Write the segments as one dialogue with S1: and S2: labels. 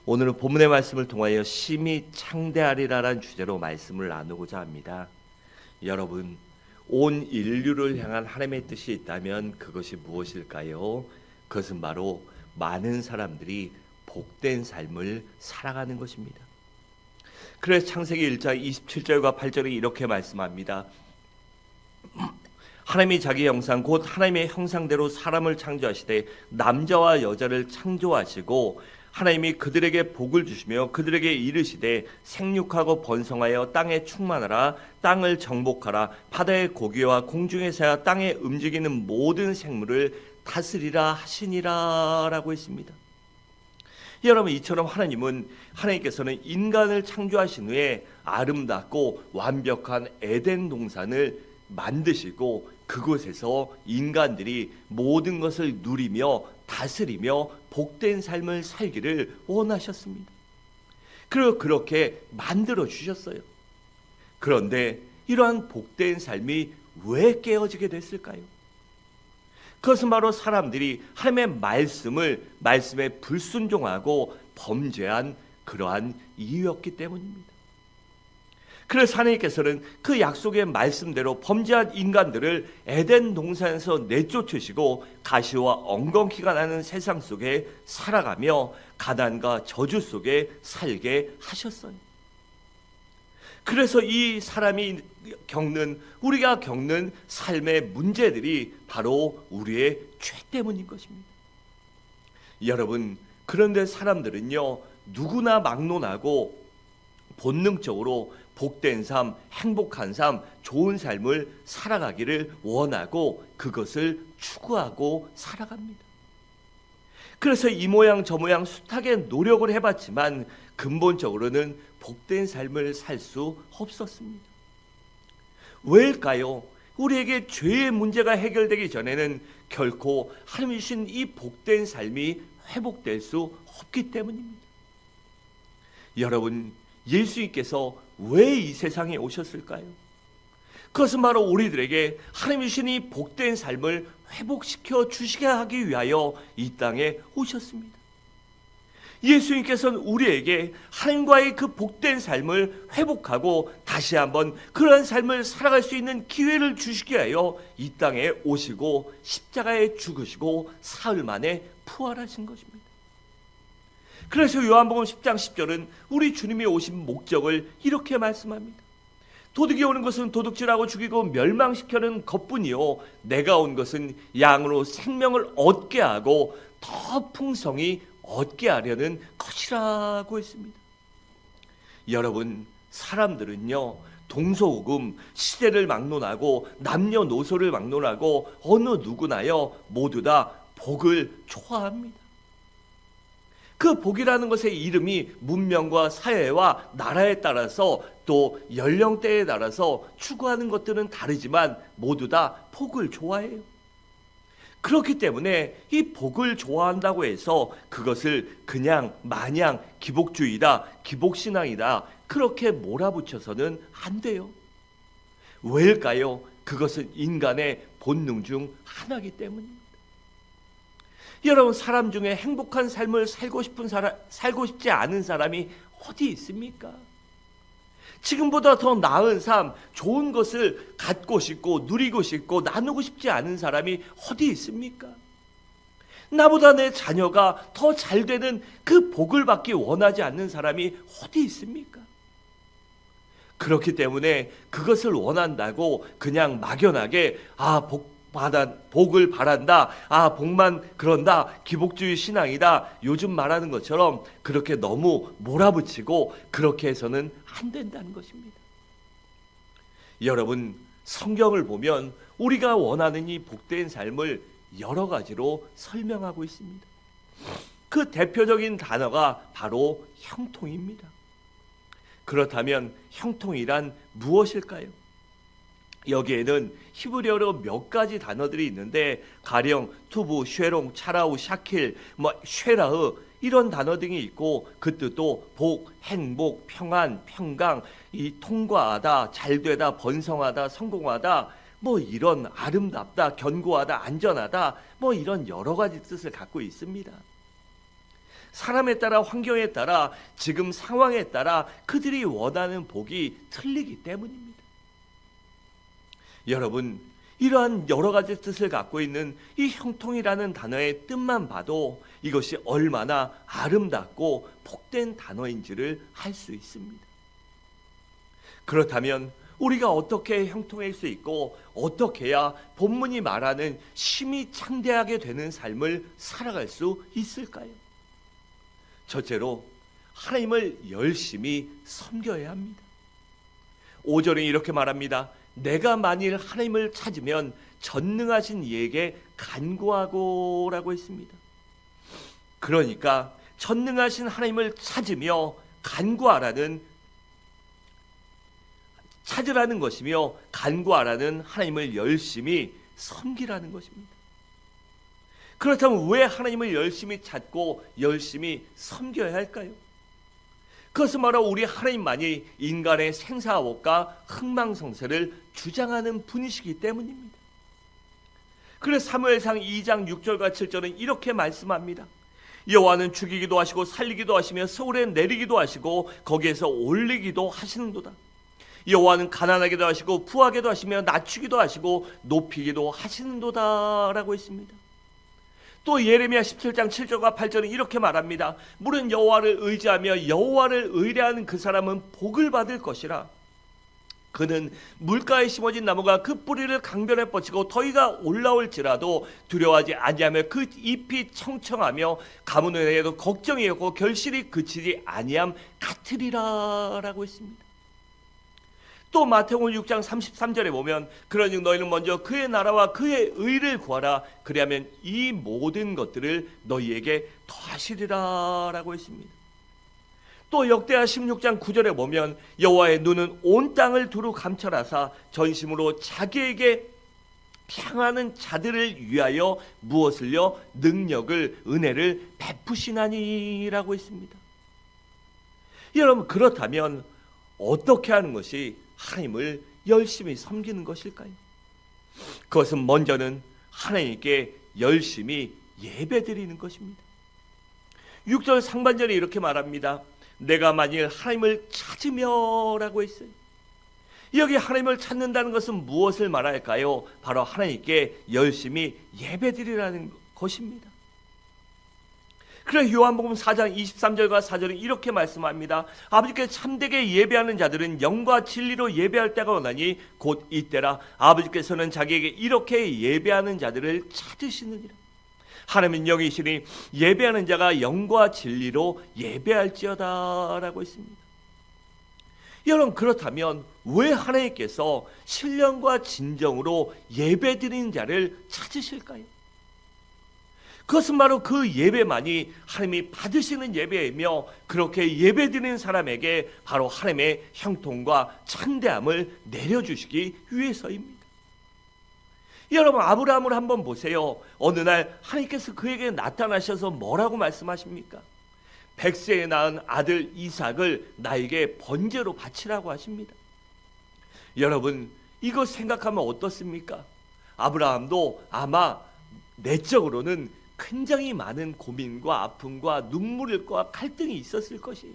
S1: 오늘은 본문의 말씀을 통하여 심히 창대하리라라는 주제로 말씀을 나누고자 합니다. 여러분, 온 인류를 향한 하나님의 뜻이 있다면 그것이 무엇일까요? 그것은 바로 많은 사람들이 복된 삶을 살아가는 것입니다. 그래서 창세기 1장 27절과 8절에 이렇게 말씀합니다. 하나님이 자기 형상 곧 하나님의 형상대로 사람을 창조하시되 남자와 여자를 창조하시고 하나님이 그들에게 복을 주시며 그들에게 이르시되 생육하고 번성하여 땅에 충만하라 땅을 정복하라 바다의 고기와 공중의 새와 땅에 움직이는 모든 생물을 다스리라 하시니라 라고 했습니다. 여러분, 이처럼 하나님께서는 인간을 창조하신 후에 아름답고 완벽한 에덴 동산을 만드시고 그곳에서 인간들이 모든 것을 누리며 다스리며 복된 삶을 살기를 원하셨습니다. 그리고 그렇게 만들어 주셨어요. 그런데 이러한 복된 삶이 왜 깨어지게 됐을까요? 그것은 바로 사람들이 하나님의 말씀에 불순종하고 범죄한 그러한 이유였기 때문입니다. 그래서 하나님께서는 그 약속의 말씀대로 범죄한 인간들을 에덴 동산에서 내쫓으시고 가시와 엉겅퀴가 나는 세상 속에 살아가며 가난과 저주 속에 살게 하셨어요. 그래서 이 사람이 우리가 겪는 삶의 문제들이 바로 우리의 죄 때문인 것입니다. 여러분, 그런데 사람들은요, 누구나 막론하고 본능적으로 복된 삶, 행복한 삶, 좋은 삶을 살아가기를 원하고 그것을 추구하고 살아갑니다. 그래서 이 모양 저 모양 숱하게 노력을 해봤지만 근본적으로는 복된 삶을 살 수 없었습니다. 왜일까요? 우리에게 죄의 문제가 해결되기 전에는 결코 하나님이 주신 이 복된 삶이 회복될 수 없기 때문입니다. 여러분, 예수님께서 왜 이 세상에 오셨을까요? 그것은 바로 우리들에게 하나님이 주신 이 복된 삶을 회복시켜 주시게 하기 위하여 이 땅에 오셨습니다. 예수님께서는 우리에게 하나님과의 그 복된 삶을 회복하고 다시 한번 그러한 삶을 살아갈 수 있는 기회를 주시기 위하여 이 땅에 오시고 십자가에 죽으시고 사흘 만에 부활하신 것입니다. 그래서 요한복음 10장 10절은 우리 주님이 오신 목적을 이렇게 말씀합니다. 도둑이 오는 것은 도둑질하고 죽이고 멸망시켜는 것뿐이요 내가 온 것은 양으로 생명을 얻게 하고 더 풍성히 얻게 하려는 것이라고 했습니다. 여러분, 사람들은요 동서고금 시대를 막론하고 남녀노소를 막론하고 어느 누구나요 모두 다 복을 좋아합니다. 그 복이라는 것의 이름이 문명과 사회와 나라에 따라서 또 연령대에 따라서 추구하는 것들은 다르지만 모두 다 복을 좋아해요. 그렇기 때문에 이 복을 좋아한다고 해서 그것을 그냥 마냥 기복주의다, 기복신앙이다 그렇게 몰아붙여서는 안 돼요. 왜일까요? 그것은 인간의 본능 중 하나이기 때문입니다. 여러분, 사람 중에 행복한 삶을 살고 싶지 않은 사람이 어디 있습니까? 지금보다 더 나은 삶, 좋은 것을 갖고 싶고 누리고 싶고 나누고 싶지 않은 사람이 어디 있습니까? 나보다 내 자녀가 더 잘 되는 그 복을 받기 원하지 않는 사람이 어디 있습니까? 그렇기 때문에 그것을 원한다고 그냥 막연하게 복을 바란다, 복만 그런다, 기복주의 신앙이다 요즘 말하는 것처럼 그렇게 너무 몰아붙이고 그렇게 해서는 안 된다는 것입니다. 여러분, 성경을 보면 우리가 원하는 이 복된 삶을 여러 가지로 설명하고 있습니다. 그 대표적인 단어가 바로 형통입니다. 그렇다면 형통이란 무엇일까요? 여기에는 히브리어로 몇 가지 단어들이 있는데 가령 투부, 쉐롱, 차라우, 샤킬, 쉐라흐 이런 단어 등이 있고 그 뜻도 복, 행복, 평안, 평강, 이 통과하다, 잘되다, 번성하다, 성공하다 이런 아름답다, 견고하다, 안전하다 이런 여러 가지 뜻을 갖고 있습니다. 사람에 따라, 환경에 따라, 지금 상황에 따라 그들이 원하는 복이 틀리기 때문입니다. 여러분, 이러한 여러 가지 뜻을 갖고 있는 이 형통이라는 단어의 뜻만 봐도 이것이 얼마나 아름답고 복된 단어인지를 알 수 있습니다. 그렇다면 우리가 어떻게 형통할 수 있고 어떻게 해야 본문이 말하는 심히 창대하게 되는 삶을 살아갈 수 있을까요? 첫째로 하나님을 열심히 섬겨야 합니다. 5절에 이렇게 말합니다. 내가 만일 하나님을 찾으면 전능하신 이에게 간구하고 라고 했습니다. 그러니까 전능하신 하나님을 찾으며 간구하라는, 찾으라는 것이며 간구하라는 하나님을 열심히 섬기라는 것입니다. 그렇다면 왜 하나님을 열심히 찾고 열심히 섬겨야 할까요? 그것은 바로 우리 하나님만이 인간의 생사옥과 흥망성쇠를 주장하는 분이시기 때문입니다. 그래서 사무엘상 2장 6절과 7절은 이렇게 말씀합니다. 여호와는 죽이기도 하시고 살리기도 하시며 서울에 내리기도 하시고 거기에서 올리기도 하시는도다. 여호와는 가난하게도 하시고 부하게도 하시며 낮추기도 하시고 높이기도 하시는도다 라고 했습니다. 또 예레미야 17장 7절과 8절은 이렇게 말합니다. 물은 여호와를 의지하며 여호와를 의뢰하는 그 사람은 복을 받을 것이라. 그는 물가에 심어진 나무가 그 뿌리를 강변에 뻗치고 더위가 올라올지라도 두려워하지 아니하며 그 잎이 청청하며 가뭄에도 걱정이 없고 결실이 그치지 아니함 같으리라 라고 했습니다. 또 마태복음 6장 33절에 보면 그러니 너희는 먼저 그의 나라와 그의 의를 구하라. 그리하면 이 모든 것들을 너희에게 더하시리라 라고 했습니다. 또 역대하 16장 9절에 보면 여호와의 눈은 온 땅을 두루 감찰하사 전심으로 자기에게 향하는 자들을 위하여 무엇을요? 능력을, 은혜를 베푸시나니라고 했습니다. 여러분, 그렇다면 어떻게 하는 것이 하나님을 열심히 섬기는 것일까요? 그것은 먼저는 하나님께 열심히 예배드리는 것입니다. 6절 상반절에 이렇게 말합니다. 내가 만일 하나님을 찾으며 라고 했어요. 여기 하나님을 찾는다는 것은 무엇을 말할까요? 바로 하나님께 열심히 예배드리라는 것입니다. 그래서 요한복음 4장 23절과 4절은 이렇게 말씀합니다. 아버지께 참되게 예배하는 자들은 영과 진리로 예배할 때가 오나니 곧 이때라. 아버지께서는 자기에게 이렇게 예배하는 자들을 찾으시느니라. 하나님은 영이시니 예배하는 자가 영과 진리로 예배할지어다 라고 했습니다. 여러분, 그렇다면 왜 하나님께서 신령과 진정으로 예배드리는 자를 찾으실까요? 그것은 바로 그 예배만이 하나님이 받으시는 예배이며 그렇게 예배드리는 사람에게 바로 하나님의 형통과 창대함을 내려주시기 위해서입니다. 여러분, 아브라함을 한번 보세요. 어느 날 하나님께서 그에게 나타나셔서 뭐라고 말씀하십니까? 100세에 낳은 아들 이삭을 나에게 번제로 바치라고 하십니다. 여러분, 이거 생각하면 어떻습니까? 아브라함도 아마 내적으로는 굉장히 많은 고민과 아픔과 눈물과 갈등이 있었을 것이에요.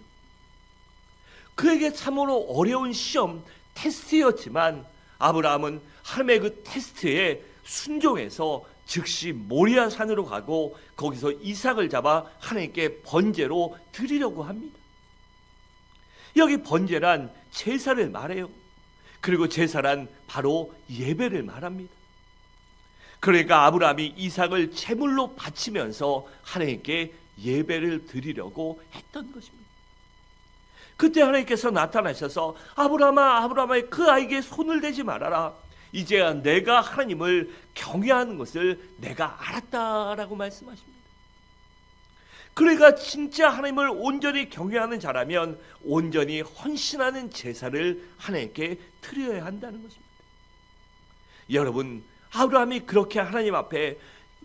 S1: 그에게 참으로 어려운 시험, 테스트였지만 아브라함은 하나님의 그 테스트에 순종해서 즉시 모리아 산으로 가고 거기서 이삭을 잡아 하나님께 번제로 드리려고 합니다. 여기 번제란 제사를 말해요. 그리고 제사란 바로 예배를 말합니다. 그러니까 아브라함이 이삭을 제물로 바치면서 하나님께 예배를 드리려고 했던 것입니다. 그때 하나님께서 나타나셔서 아브라함아, 아브라함아, 그 아이에게 손을 대지 말아라. 이제야 내가 하나님을 경외하는 것을 내가 알았다라고 말씀하십니다. 그러니까 진짜 하나님을 온전히 경외하는 자라면 온전히 헌신하는 제사를 하나님께 드려야 한다는 것입니다. 여러분, 아브라함이 그렇게 하나님 앞에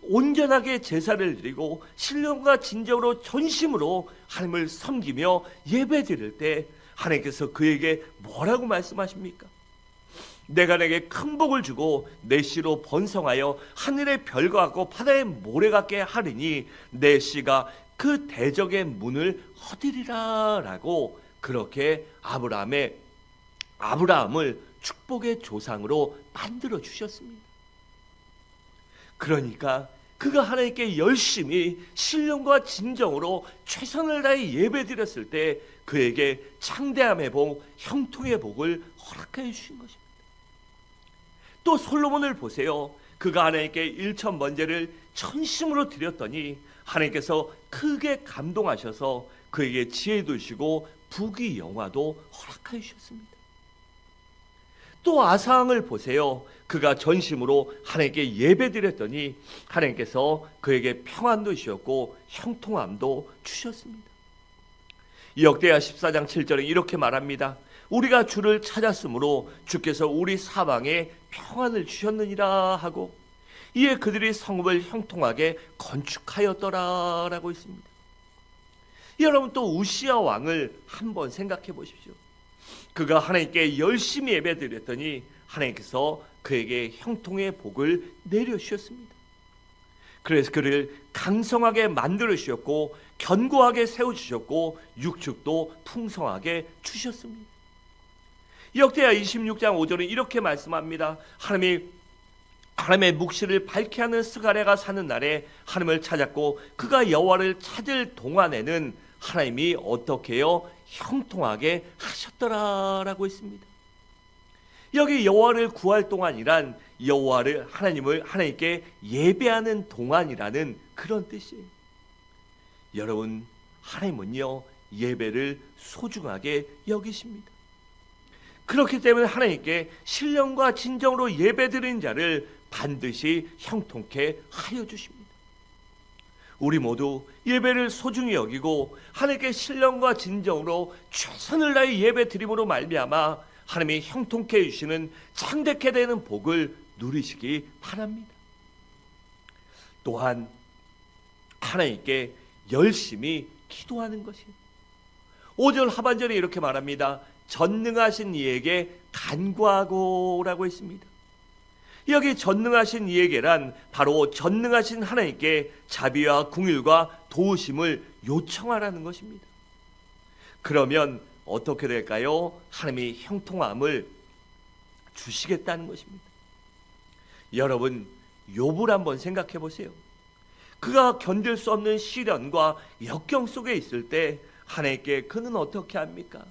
S1: 온전하게 제사를 드리고 신령과 진정으로 전심으로 하나님을 섬기며 예배드릴 때 하나님께서 그에게 뭐라고 말씀하십니까? 내가 내게 큰 복을 주고 내 씨로 번성하여 하늘의 별과 같고 바다의 모래 같게 하리니 내 씨가 그 대적의 문을 허들이라라고 그렇게 아브라함을 축복의 조상으로 만들어 주셨습니다. 그러니까 그가 하나님께 열심히 신령과 진정으로 최선을 다해 예배드렸을 때 그에게 창대함의 복, 형통의 복을 허락하여 주신 것입니다. 또 솔로몬을 보세요. 그가 하나님께 일천 번제를 전심으로 드렸더니 하나님께서 크게 감동하셔서 그에게 지혜도 주시고 부귀 영화도 허락하여 주셨습니다. 또 아사왕을 보세요. 그가 전심으로 하나님께 예배드렸더니 하나님께서 그에게 평안도 주셨고 형통함도 주셨습니다. 역대하 14장 7절에 이렇게 말합니다. 우리가 주를 찾았으므로 주께서 우리 사방에 평안을 주셨느니라 하고 이에 그들이 성읍을 형통하게 건축하였더라라고 있습니다. 여러분 또 우시야 왕을 한번 생각해 보십시오. 그가 하나님께 열심히 예배드렸더니 하나님께서 그에게 형통의 복을 내려주셨습니다. 그래서 그를 강성하게 만들어 주셨고 견고하게 세워주셨고 육축도 풍성하게 주셨습니다. 역대하 26장 5절은 이렇게 말씀합니다. 하나님의 묵시를 밝게 하는 스가랴가 사는 날에 하나님을 찾았고 그가 여호와를 찾을 동안에는 하나님이 어떻게요? 형통하게 하셨더라라고 했습니다. 여기 여호와를 구할 동안이란 하나님께 예배하는 동안이라는 그런 뜻이에요. 여러분, 하나님은요 예배를 소중하게 여기십니다. 그렇기 때문에 하나님께 신령과 진정으로 예배드리는 자를 반드시 형통케 하여 주십니다. 우리 모두 예배를 소중히 여기고 하나님께 신령과 진정으로 최선을 다해 예배드림으로 말미암아 하나님이 형통케 해주시는 창대케 되는 복을 누리시기 바랍니다. 또한 하나님께 열심히 기도하는 것입니다. 5절 하반절에 이렇게 말합니다. 전능하신 이에게 간구하고 라고 했습니다. 여기 전능하신 이에게란 바로 전능하신 하나님께 자비와 긍휼과 도우심을 요청하라는 것입니다. 그러면 어떻게 될까요? 하나님이 형통함을 주시겠다는 것입니다. 여러분, 욥을 한번 생각해 보세요. 그가 견딜 수 없는 시련과 역경 속에 있을 때 하나님께 그는 어떻게 합니까?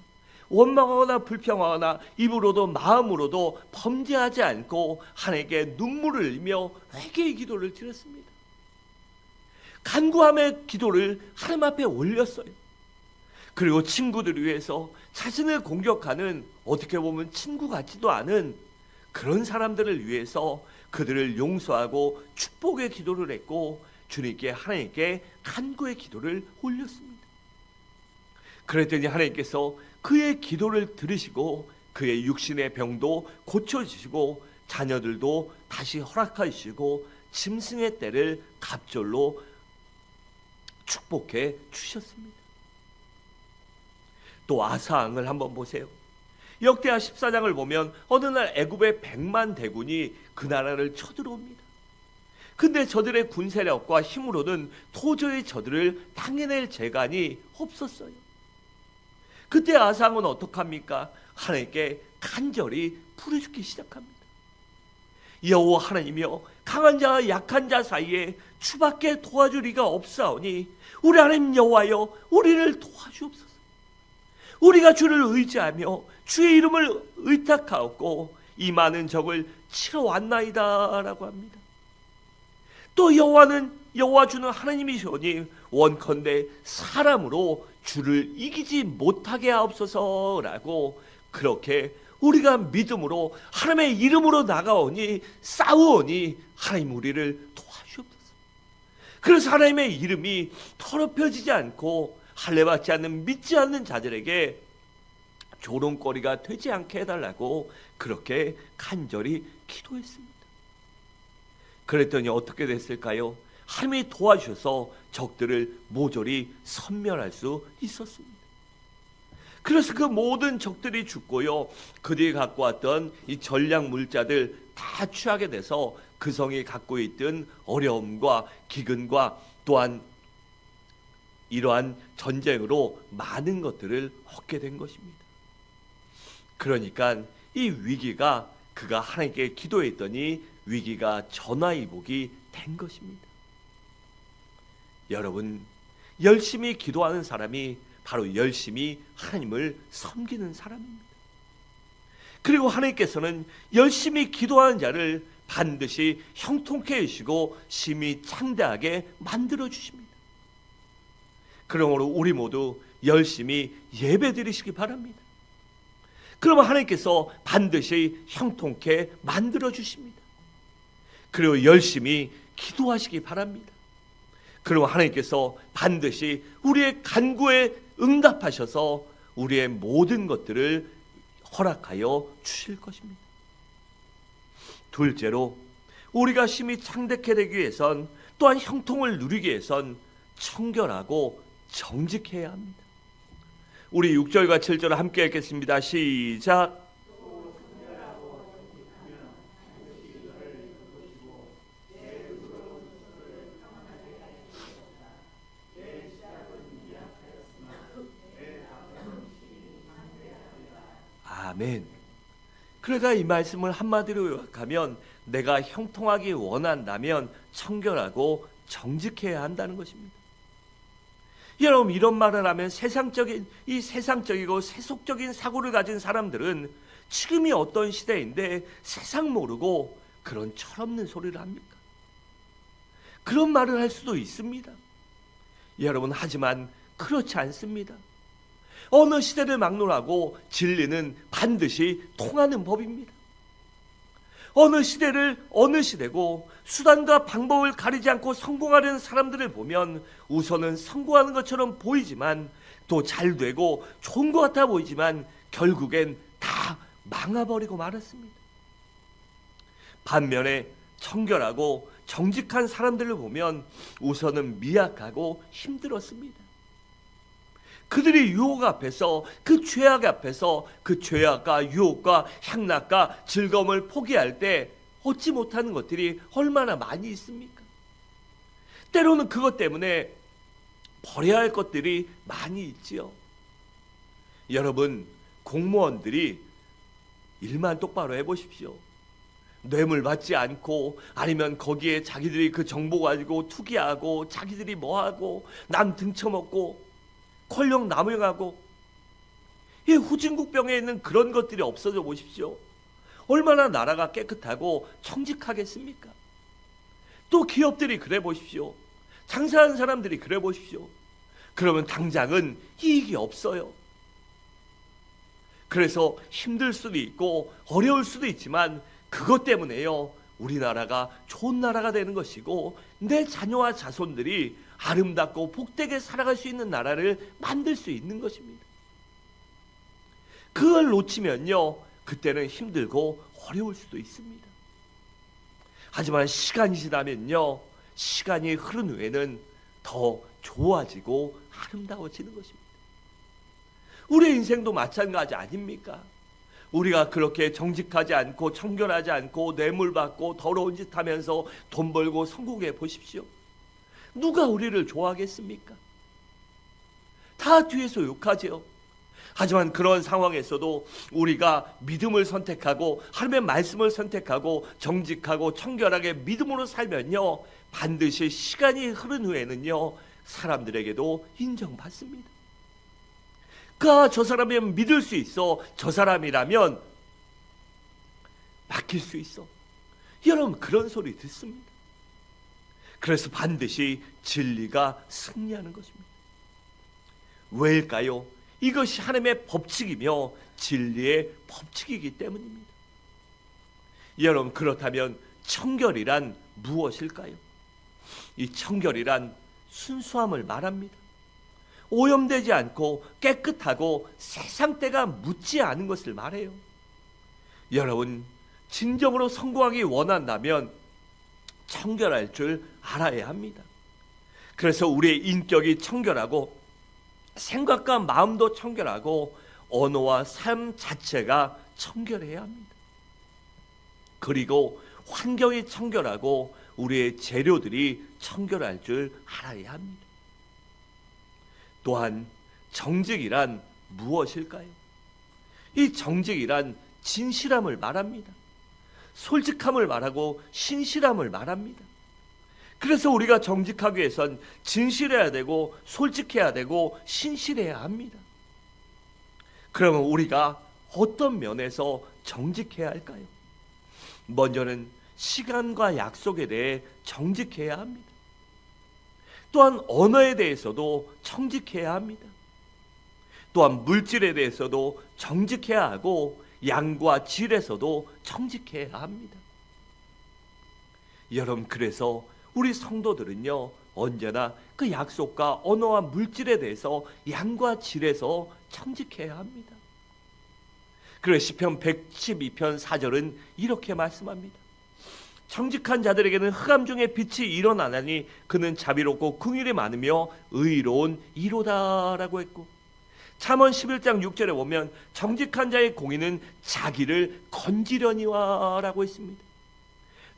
S1: 원망하거나 불평하거나 입으로도 마음으로도 범죄하지 않고 하나님께 눈물을 흘리며 회개의 기도를 드렸습니다. 간구함의 기도를 하나님 앞에 올렸어요. 그리고 친구들을 위해서 자신을 공격하는 어떻게 보면 친구 같지도 않은 그런 사람들을 위해서 그들을 용서하고 축복의 기도를 했고 주님께 하나님께 간구의 기도를 올렸습니다. 그랬더니 하나님께서 그의 기도를 들으시고 그의 육신의 병도 고쳐주시고 자녀들도 다시 허락하시고 짐승의 때를 갑절로 축복해 주셨습니다. 또 아사왕을 한번 보세요. 역대하 14장을 보면 어느 날 애굽의 100만 대군이 그 나라를 쳐들어옵니다. 근데 저들의 군세력과 힘으로는 도저히 저들을 당해낼 재간이 없었어요. 그때 아사왕은 어떡합니까? 하나님께 간절히 부르짖기 시작합니다. 여호와 하나님이여, 강한 자와 약한 자 사이에 주밖에 도와줄 이가 없사오니 우리 하나님 여호와여, 우리를 도와주옵소서. 우리가 주를 의지하며 주의 이름을 의탁하였고 이 많은 적을 치러 왔나이다 라고 합니다. 또 여호와 주는 하나님이시오니 원컨대 사람으로 주를 이기지 못하게 하옵소서라고 그렇게 우리가 믿음으로 하나님의 이름으로 나가오니 싸우오니 하나님 우리를 도와주옵소서. 그래서 하나님의 이름이 더럽혀지지 않고 할례받지 않는 믿지 않는 자들에게 조롱거리가 되지 않게 해달라고 그렇게 간절히 기도했습니다. 그랬더니 어떻게 됐을까요? 하나님이 도와주셔서 적들을 모조리 섬멸할 수 있었습니다. 그래서 그 모든 적들이 죽고요, 그들이 갖고 왔던 이 전략 물자들 다 취하게 돼서 그 성이 갖고 있던 어려움과 기근과 또한 이러한 전쟁으로 많은 것들을 얻게 된 것입니다. 그러니까 이 위기가 그가 하나님께 기도했더니 위기가 전화위복이 된 것입니다. 여러분, 열심히 기도하는 사람이 바로 열심히 하나님을 섬기는 사람입니다. 그리고 하나님께서는 열심히 기도하는 자를 반드시 형통케 해주시고 심히 창대하게 만들어 주십니다. 그러므로 우리 모두 열심히 예배 드리시기 바랍니다. 그러면 하나님께서 반드시 형통케 만들어 주십니다. 그리고 열심히 기도하시기 바랍니다. 그리고 하나님께서 반드시 우리의 간구에 응답하셔서 우리의 모든 것들을 허락하여 주실 것입니다. 둘째로, 우리가 심히 창대케 되기 위해선, 또한 형통을 누리기 위해선 청결하고 정직해야 합니다. 우리 6절과 7절 함께 읽겠습니다. 시작. 아멘. 그러니까 이 말씀을 한마디로 요약하면 내가 형통하기 원한다면 청결하고 정직해야 한다는 것입니다. 여러분, 이런 말을 하면 세상적이고 세속적인 사고를 가진 사람들은 지금이 어떤 시대인데 세상 모르고 그런 철없는 소리를 합니까? 그런 말을 할 수도 있습니다. 여러분, 하지만 그렇지 않습니다. 어느 시대를 막론하고 진리는 반드시 통하는 법입니다. 어느 시대고 수단과 방법을 가리지 않고 성공하려는 사람들을 보면 우선은 성공하는 것처럼 보이지만, 또 잘 되고 좋은 것 같아 보이지만 결국엔 다 망해버리고 말았습니다. 반면에 청결하고 정직한 사람들을 보면 우선은 미약하고 힘들었습니다. 그들이 유혹 앞에서, 그 죄악 앞에서, 그 죄악과 유혹과 향락과 즐거움을 포기할 때 얻지 못하는 것들이 얼마나 많이 있습니까? 때로는 그것 때문에 버려야 할 것들이 많이 있지요. 여러분, 공무원들이 일만 똑바로 해보십시오. 뇌물 받지 않고, 아니면 거기에 자기들이 그 정보 가지고 투기하고, 자기들이 뭐하고, 남 등쳐먹고, 콜령 남용하고, 이 후진국병에 있는 그런 것들이 없어져 보십시오. 얼마나 나라가 깨끗하고 정직하겠습니까? 또 기업들이 그래 보십시오. 장사하는 사람들이 그래 보십시오. 그러면 당장은 이익이 없어요. 그래서 힘들 수도 있고 어려울 수도 있지만 그것 때문에요, 우리나라가 좋은 나라가 되는 것이고 내 자녀와 자손들이 아름답고 복되게 살아갈 수 있는 나라를 만들 수 있는 것입니다. 그걸 놓치면요, 그때는 힘들고 어려울 수도 있습니다. 하지만 시간이 지나면요, 시간이 흐른 후에는 더 좋아지고 아름다워지는 것입니다. 우리의 인생도 마찬가지 아닙니까? 우리가 그렇게 정직하지 않고 청결하지 않고 뇌물 받고 더러운 짓 하면서 돈 벌고 성공해 보십시오. 누가 우리를 좋아하겠습니까? 다 뒤에서 욕하죠. 하지만 그런 상황에서도 우리가 믿음을 선택하고 하나님의 말씀을 선택하고 정직하고 청결하게 믿음으로 살면요, 반드시 시간이 흐른 후에는요, 사람들에게도 인정받습니다. 저 사람이면 믿을 수 있어, 저 사람이라면 맡길 수 있어. 여러분, 그런 소리 듣습니다. 그래서 반드시 진리가 승리하는 것입니다. 왜일까요? 이것이 하나님의 법칙이며 진리의 법칙이기 때문입니다. 여러분, 그렇다면 청결이란 무엇일까요? 이 청결이란 순수함을 말합니다. 오염되지 않고 깨끗하고 세상 때가 묻지 않은 것을 말해요. 여러분, 진정으로 성공하기 원한다면 청결할 줄 알아야 합니다. 그래서 우리의 인격이 청결하고 생각과 마음도 청결하고 언어와 삶 자체가 청결해야 합니다. 그리고 환경이 청결하고 우리의 재료들이 청결할 줄 알아야 합니다. 또한 정직이란 무엇일까요? 이 정직이란 진실함을 말합니다. 솔직함을 말하고 신실함을 말합니다. 그래서 우리가 정직하기 위해선 진실해야 되고 솔직해야 되고 신실해야 합니다. 그러면 우리가 어떤 면에서 정직해야 할까요? 먼저는 시간과 약속에 대해 정직해야 합니다. 또한 언어에 대해서도 정직해야 합니다. 또한 물질에 대해서도 정직해야 하고 양과 질에서도 정직해야 합니다. 여러분, 그래서 우리 성도들은요, 언제나 그 약속과 언어와 물질에 대해서 양과 질에서 정직해야 합니다. 그래서 시편 112편 4절은 이렇게 말씀합니다. 정직한 자들에게는 흑암 중에 빛이 일어나나니 그는 자비롭고 긍휼이 많으며 의로운 이로다라고 했고, 잠언 11장 6절에 보면 정직한 자의 공의는 자기를 건지려니와 라고 했습니다.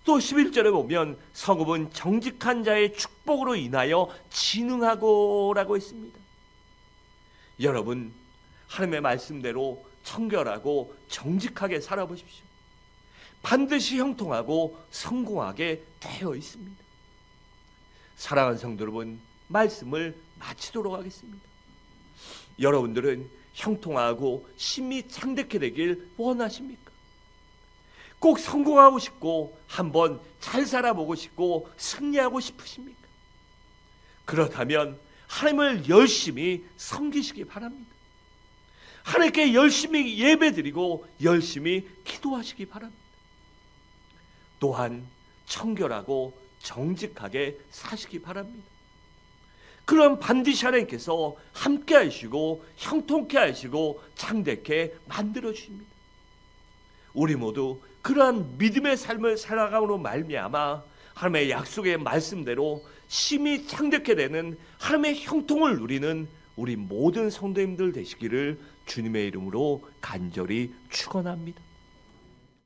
S1: 또 11절에 보면 성읍은 정직한 자의 축복으로 인하여 진흥하고 라고 했습니다. 여러분, 하나님의 말씀대로 청결하고 정직하게 살아보십시오. 반드시 형통하고 성공하게 되어 있습니다. 사랑하는 성도 여러분, 말씀을 마치도록 하겠습니다. 여러분들은 형통하고 심히 창대케 되길 원하십니까? 꼭 성공하고 싶고 한번 잘 살아보고 싶고 승리하고 싶으십니까? 그렇다면 하나님을 열심히 섬기시기 바랍니다. 하나님께 열심히 예배드리고 열심히 기도하시기 바랍니다. 또한 청결하고 정직하게 사시기 바랍니다. 그럼 반드시 하나님께서 함께 하시고 형통케 하시고 창대케 만들어 주십니다. 우리 모두 그러한 믿음의 삶을 살아감으로 말미암아 하나님의 약속의 말씀대로 심히 창대케 되는 하나님의 형통을 누리는 우리 모든 성도님들 되시기를 주님의 이름으로 간절히 축원합니다.